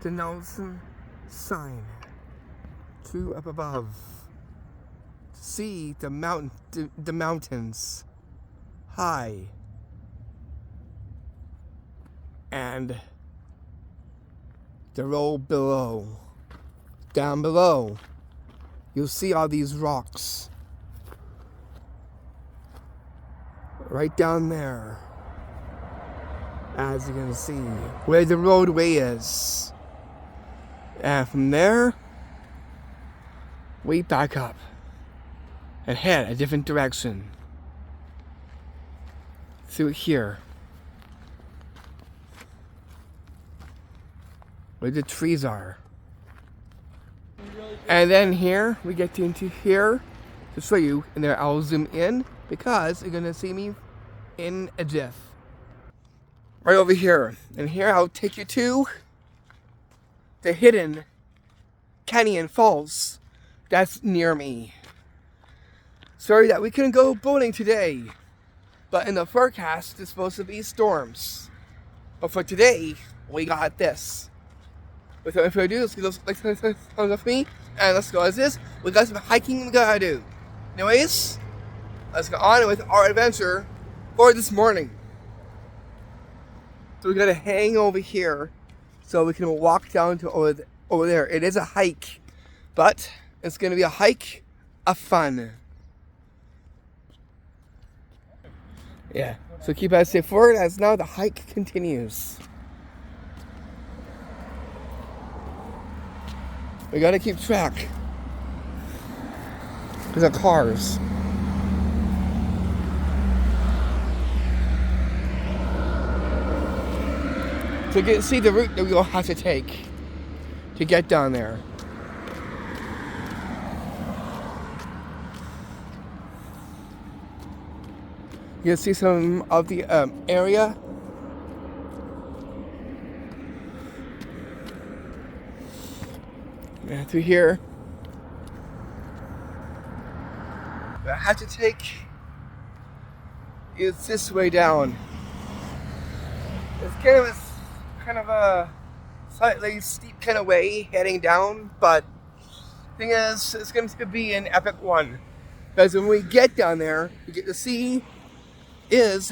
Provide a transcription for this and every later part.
denouncing sign. True up above. See the mountains high. And the road below. Down below, you'll see all these rocks. Right down there. As you can see, where the roadway is. And from there, we back up and head a different direction. Through here. Where the trees are. And then here, we get into here to show you, and there I'll zoom in because you're gonna see me in a jiff. Right over here. And here I'll take you to the hidden canyon falls that's near me. Sorry that we couldn't go boating today, but in the forecast it's supposed to be storms. But for today, we got this. Without further ado, let's get those like with me, and let's go as this. We got some hiking we gotta do. Anyways, let's go on with our adventure for this morning. So we gotta hang over here so we can walk down to over there. It is a hike, but it's gonna be a hike of fun. Yeah, so keep as safe forward as now the hike continues. We gotta keep track because of cars. To see the route that we'll have to take to get down there. You can see some of the area. Yeah, through here. What I have to take is this way down. It's kind of a slightly steep kind of way heading down, but thing is, it's going to be an epic one. Because when we get down there, we get to see is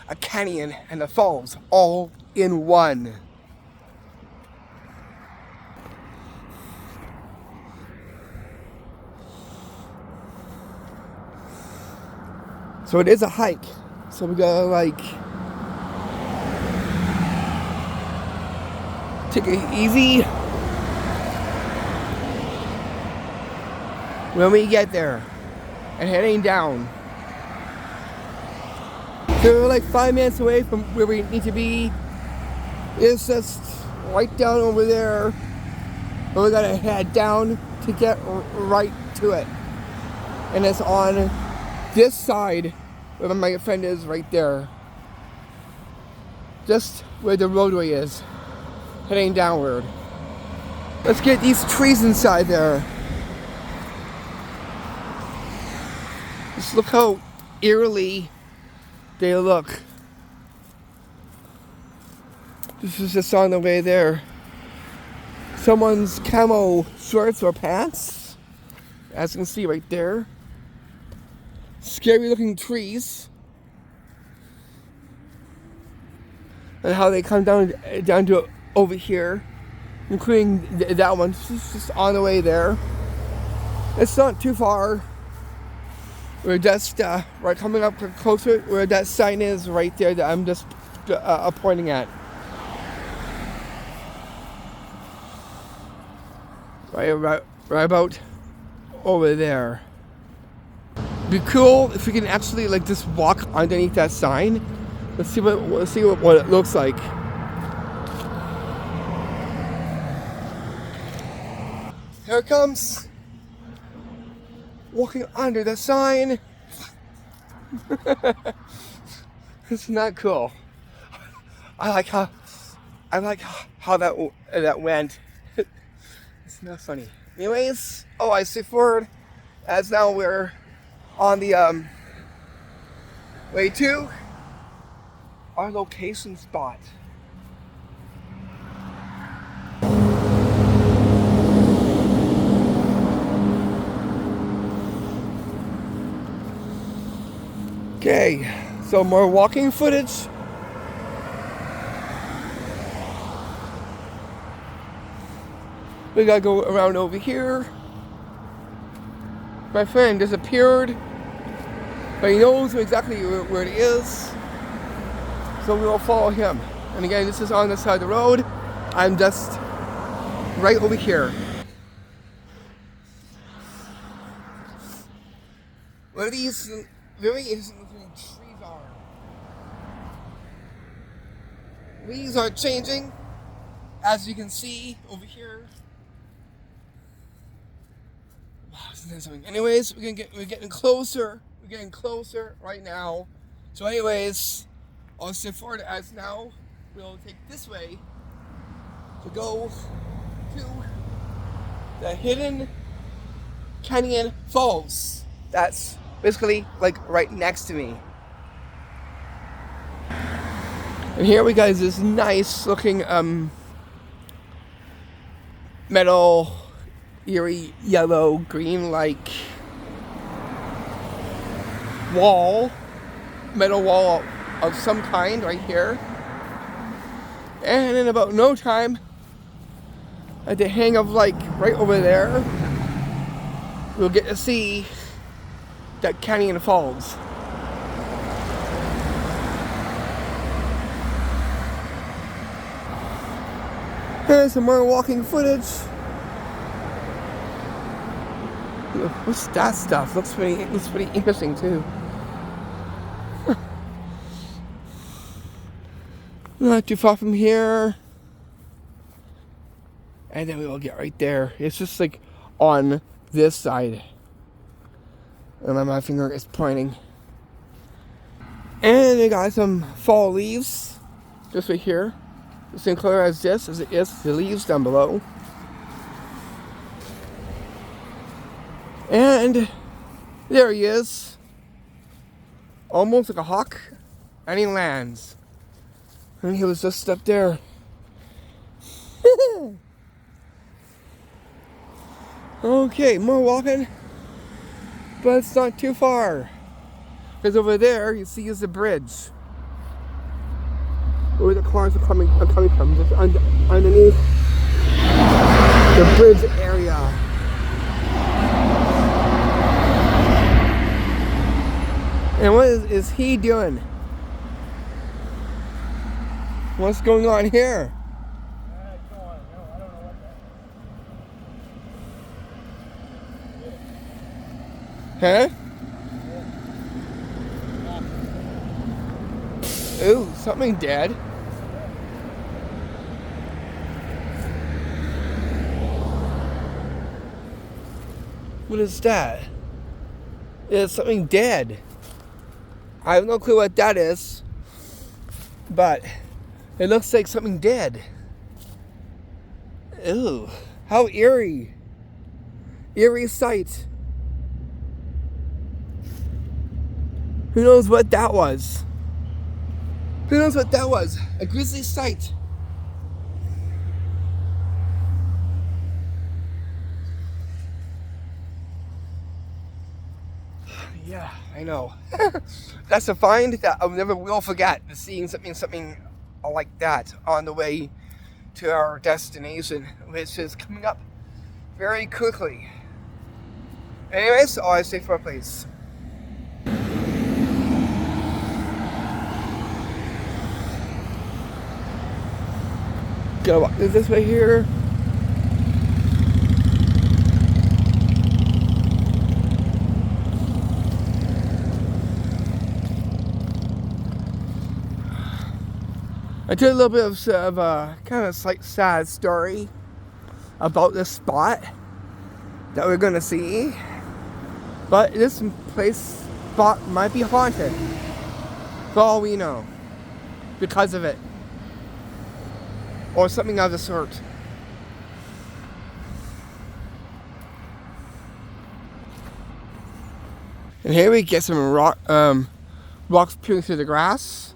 a canyon and the falls all in one. So it is a hike. So we gotta like take it easy when we get there and heading down. So we're like 5 minutes away from where we need to be. It's just right down over there. But we gotta head down to get right to it. And it's on this side where my friend is right there. Just where the roadway is. Heading downward. Let's get these trees inside there. Just look how eerily they look. This is just on the way there. Someone's camo shorts or pants. As you can see right there. Scary looking trees. And how they come down to over here. Including that one. It's just on the way there. It's not too far. We're just right coming up closer where that sign is right there that I'm just pointing at. Right about over there. Be cool if we can actually like just walk underneath that sign. Let's see what it looks like. Here it comes. Walking under the sign. It's not cool. I like how that went. It's not funny. Anyways, I see forward as now we're on the way to our location spot. Okay, so more walking footage. We gotta go around over here. My friend disappeared, but he knows exactly where it is, so we will follow him. And again, this is on the side of the road. I'm just right over here. What are these very interesting looking trees are? Leaves are changing, as you can see over here. Wow, isn't that something? Anyways, we're getting closer. We're getting closer right now. So anyways, I'll step forward as now we'll take this way to go to the Hidden Canyon Falls. That's basically like right next to me. And here we got this nice looking metal, eerie, yellow, green like wall, metal wall of some kind right here. And in about no time, at the hang of like right over there, we'll get to see that Canyon Falls. Here's some more walking footage. What's that stuff? Looks pretty interesting too. Not too far from here. And then we will get right there. It's just like on this side. And my finger is pointing. And we got some fall leaves just right here. The same color as this, as it is the leaves down below. And there he is. Almost like a hawk. And he lands. And he was just up there. Okay, more walking. But it's not too far. Because over there, you see is the bridge. Where the cars are coming from. Just underneath the bridge area. And what is he doing? What's going on here? Huh? Ooh, something dead. What is that? It's something dead. I have no clue what that is, but it looks like something dead. Ew, how eerie. Eerie sight. Who knows what that was? Who knows what that was? A grisly sight. Yeah, I know. That's a find that I never will forget. Seeing something like that on the way to our destination, which is coming up very quickly. Anyways, always stay for a place. Gotta walk this way here. I did a little bit of a kind of like sad story about this spot that we're gonna see, but this spot might be haunted for all we know because of it, or something of the sort. And here we get some rocks peering through the grass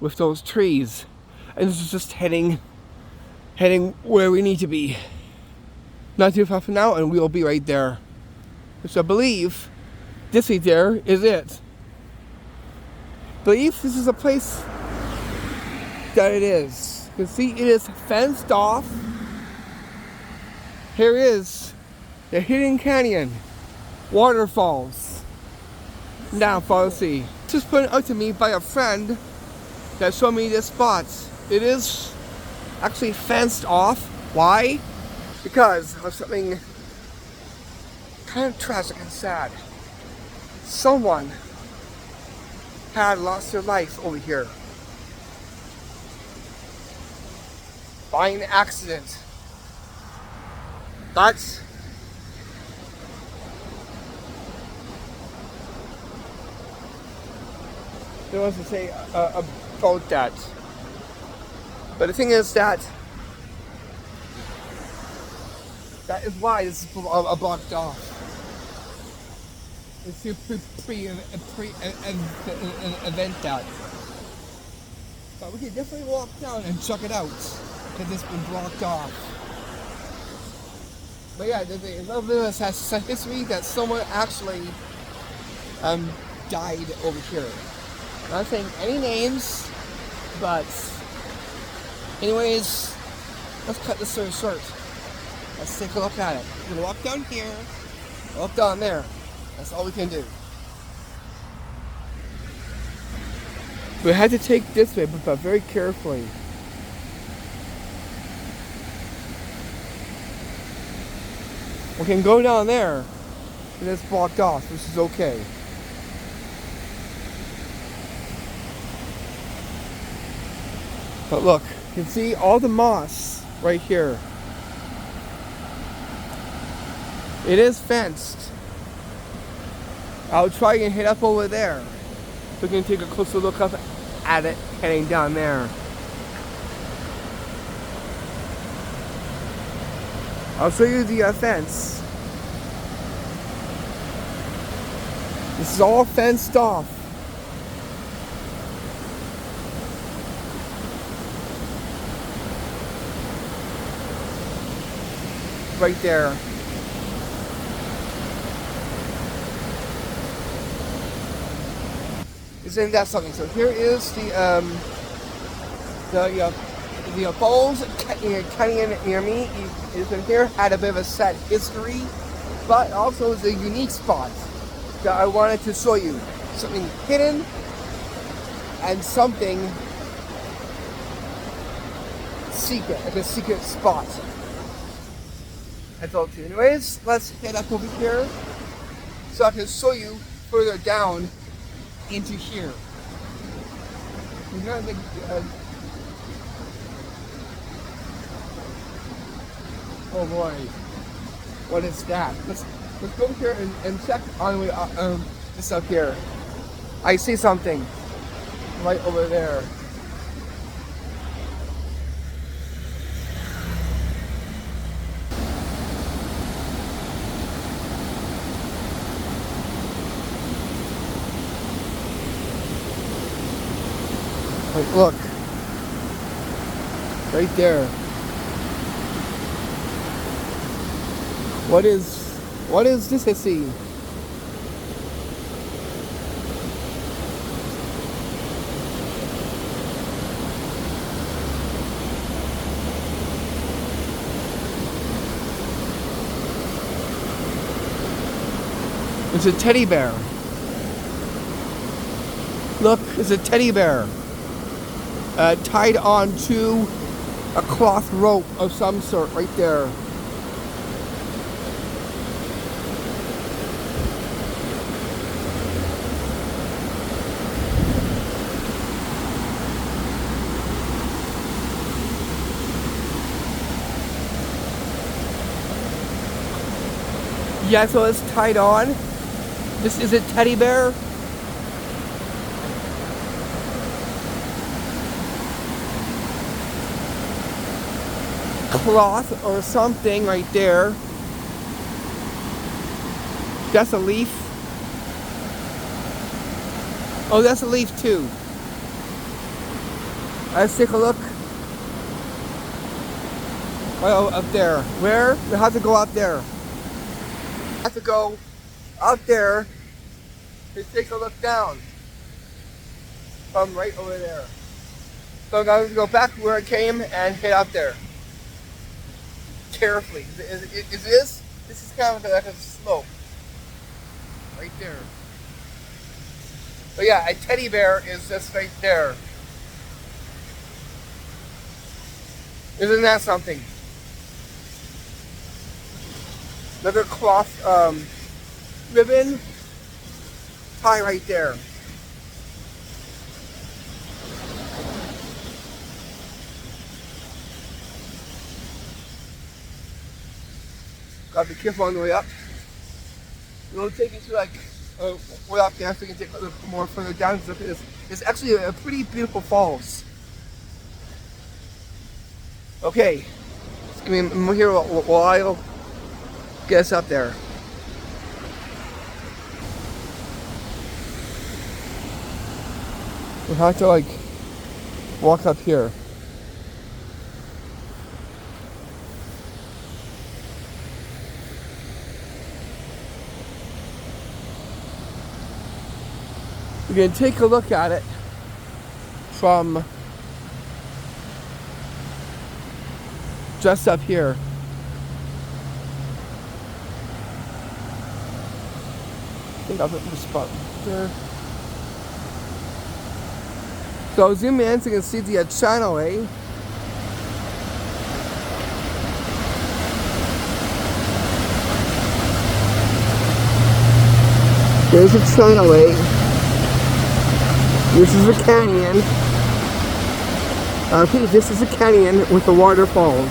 with those trees. And this is just heading where we need to be. Not too far from now, and we'll be right there. Which I believe this right there is it. believe this is a place that it is. You can see it is fenced off. Here is the hidden canyon, waterfalls. Now follow see. This was put out to me by a friend that showed me this spot. It is actually fenced off. Why? Because of something kind of tragic and sad. Someone had lost their life over here by an accident. That's there was to say about that. But the thing is that is why this is blocked off. It's to event that. But we can definitely walk down and check it out because it's been blocked off. But yeah, the little bit of has history that someone actually died over here. I'm not saying any names, but anyways, let's cut this story short. Let's take a look at it. We're gonna walk down here, walk down there. That's all we can do. We had to take this way, but very carefully. We can go down there, and it's blocked off, which is okay. But look, you can see all the moss right here. It is fenced. I'll try and head up over there. We can take a closer look up at it heading down there. I'll show you the fence. This is all fenced off. Right there. Isn't that something? So here is the Falls Canyon near me. Is in here, had a bit of a sad history, but also is a unique spot that I wanted to show you. Something hidden and something secret, like a secret spot. I told you. Anyways, let's head up over here so I can show you further down into here. We got the oh boy, what is that? Let's go here and check on the way this up here. I see something right over there. Like, look, right there. What is this I see? It's a teddy bear. Look, it's a teddy bear. Tied onto a cloth rope of some sort right there. Yeah, so it's tied on. This is a teddy bear. Cloth or something right there. That's a leaf. Oh, that's a leaf too. Let's take a look. Oh, up there. Where? We have to go up there. We have to go up there to take a look down. from right over there. So I'm going to go back where I came and head up there. Carefully. This is kind of like a slope. Right there. But yeah, a teddy bear is just right there. Isn't that something? Another cloth ribbon tie right there. Gotta be careful on the way up. We'll take you to like way up there so we can take a little more further down. It's actually a pretty beautiful falls. Okay, just give me here a while. Get us up there. We have to like walk up here. We're gonna take a look at it from just up here. I think I'll put the spot there. So I'll zoom in so you can see the channelway. There's a channelway. This is a canyon. Okay, this is a canyon with the waterfalls.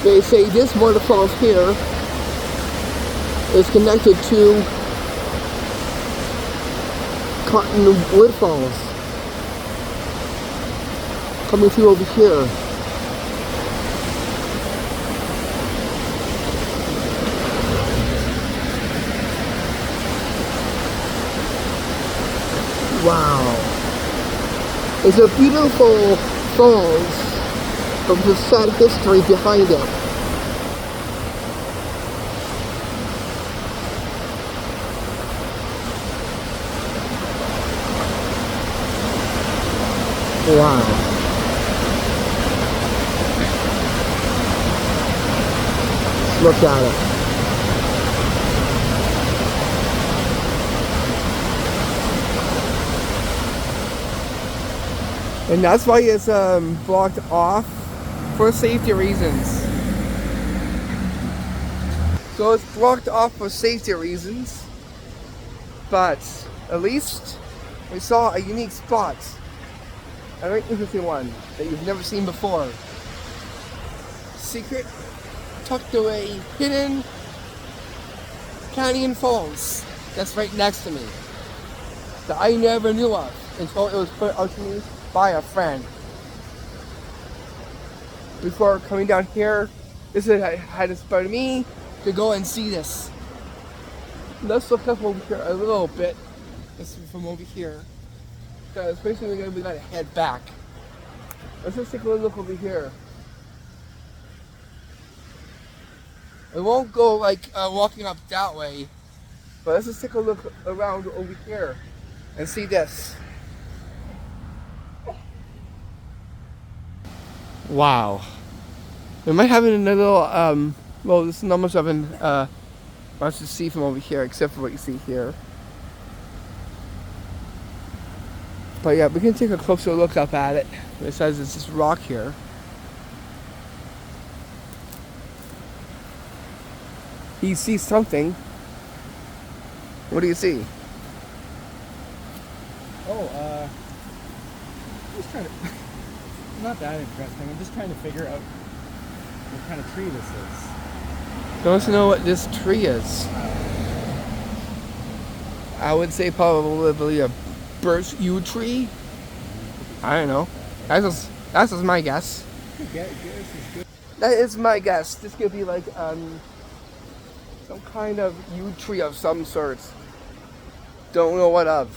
They say this waterfalls here is connected to Cottonwood Falls. Coming through over here. Wow. It's a beautiful falls, but with a sad history behind it. Wow. Look at it. And that's why it's blocked off for safety reasons. So it's blocked off for safety reasons, but at least we saw a unique spot. A very interesting one that you've never seen before. Secret, tucked away, hidden canyon falls. That's right next to me. That I never knew of until it was put out to me by a friend. Before coming down here, this had inspired me to go and see this. Let's look up over here a little bit. This is from over here. Because basically we gotta head back. Let's just take a look over here. It won't go like walking up that way, but let's just take a look around over here and see this. Wow. We might have a little, well, this is not much to see from over here, except for what you see here. But yeah, we can take a closer look up at it. It says it's just rock here. You see something. What do you see? Oh, just trying to... Not that interesting. I'm just trying to figure out what kind of tree this is. Don't you know what this tree is? I would say probably a birch yew tree. I don't know. That's just my guess. That is my guess. This could be like some kind of yew tree of some sort. Don't know what of.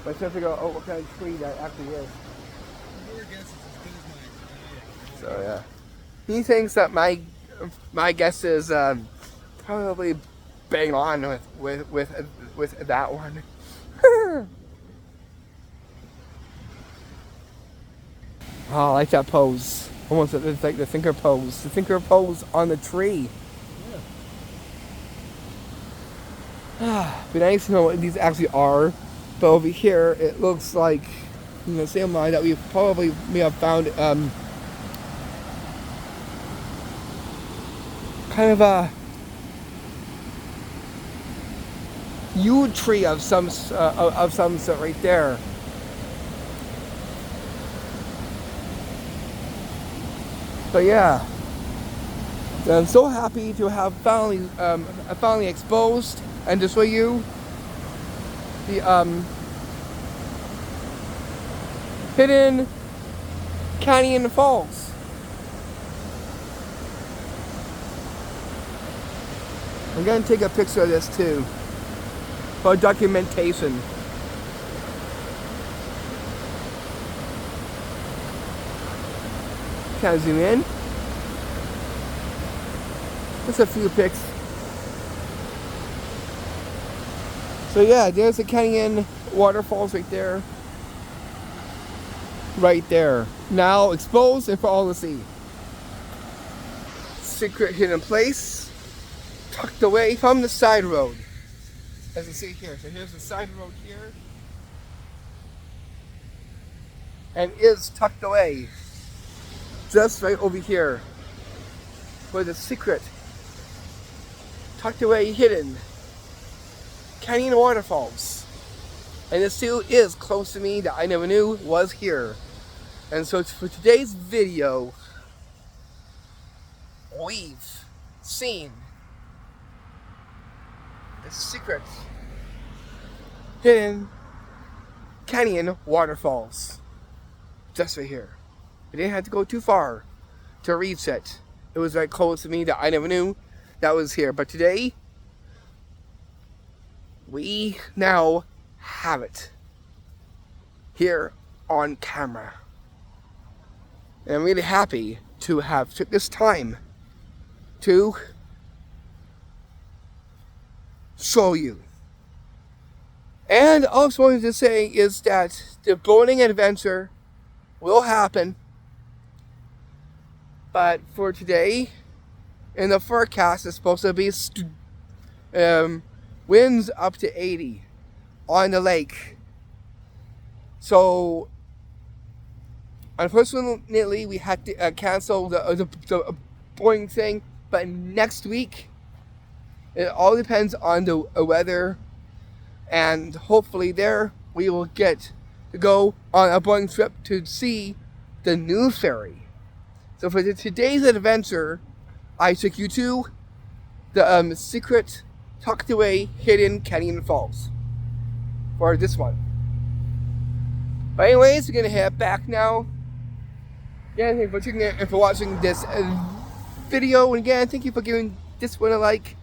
But I'm trying to figure out what kind of tree that actually is. So yeah, he thinks that my guess is probably bang on with that one. Oh, I like that pose. Almost it's like the thinker pose. The thinker pose on the tree. Be nice to know what these actually are. But over here, it looks like, you know, same line that we probably may have found kind of a yew tree of some sort right there. But yeah, I'm so happy to have finally exposed and to show you the hidden canyon falls. I'm gonna take a picture of this too for documentation. Kind of zoom in. Just a few pics. So yeah, there's the canyon waterfalls right there. Right there. Now exposed and for all to see. Secret hidden place. Tucked away from the side road. As you see here. So here's the side road here. And is tucked away. Just right over here. Where the secret tucked away hidden canyon waterfalls. And this too is close to me that I never knew was here. And so for today's video, we've seen the secret hidden canyon waterfalls. Just right here. We didn't have to go too far to reach it. It was right close to me that I never knew that was here. But today, we now have it here on camera. And I'm really happy to have took this time to show you. And also wanted to say is that the boating adventure will happen. But for today, in the forecast, it's supposed to be winds up to 80 on the lake. So, unfortunately, we had to cancel the boating thing. But next week, it all depends on the weather. And hopefully there, we will get to go on a boating trip to see the new ferry. So for today's adventure, I took you to the secret tucked away hidden canyon falls for this one. But anyways, we're gonna head back now. Again, thank you for tuning in and for watching this video. And again, thank you for giving this one a like.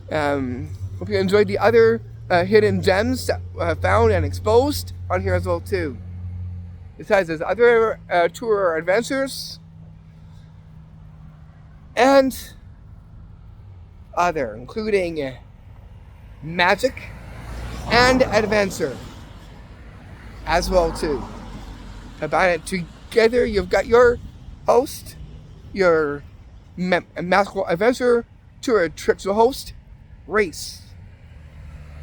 Hope you enjoyed the other hidden gems that I found and exposed on here as well too. Besides, there's other tour adventures and other, including magic and adventure as well too. About it together, you've got your host, your magical adventure tour trip to host, Rhys.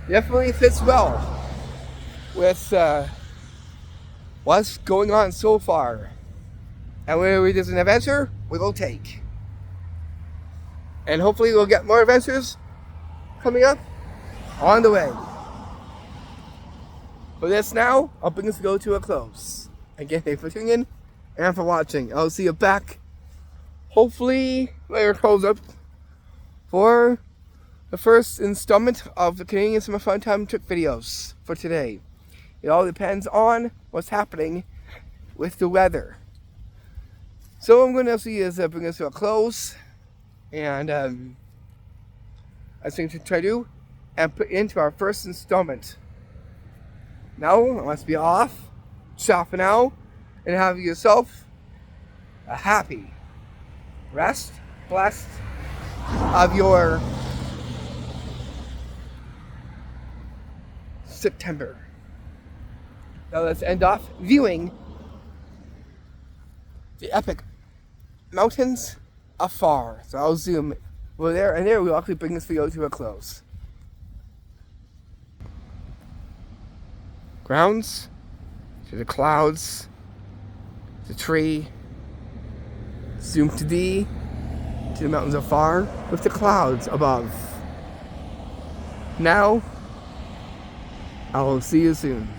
Definitely fits well with what's going on so far. And whenever there's an adventure, we will take. And hopefully we'll get more adventures coming up on the way. For this now, I'll bring this go to a close. Again, thanks for tuning in and for watching. I'll see you back, hopefully, later close up for the first installment of the Canadian Summer Fun Time Trick videos for today. It all depends on what's happening with the weather. So I'm going to see is bring this to a close, and I think to try to and put into our first installment. Now I must be off, shop for now, and have yourself a happy rest, blessed of your September. Now let's end off viewing the epic mountains afar. So I'll zoom. Well, there and there we'll actually bring this video to a close. Grounds, to the clouds, the tree. Zoom to the mountains afar with the clouds above. Now, I will see you soon.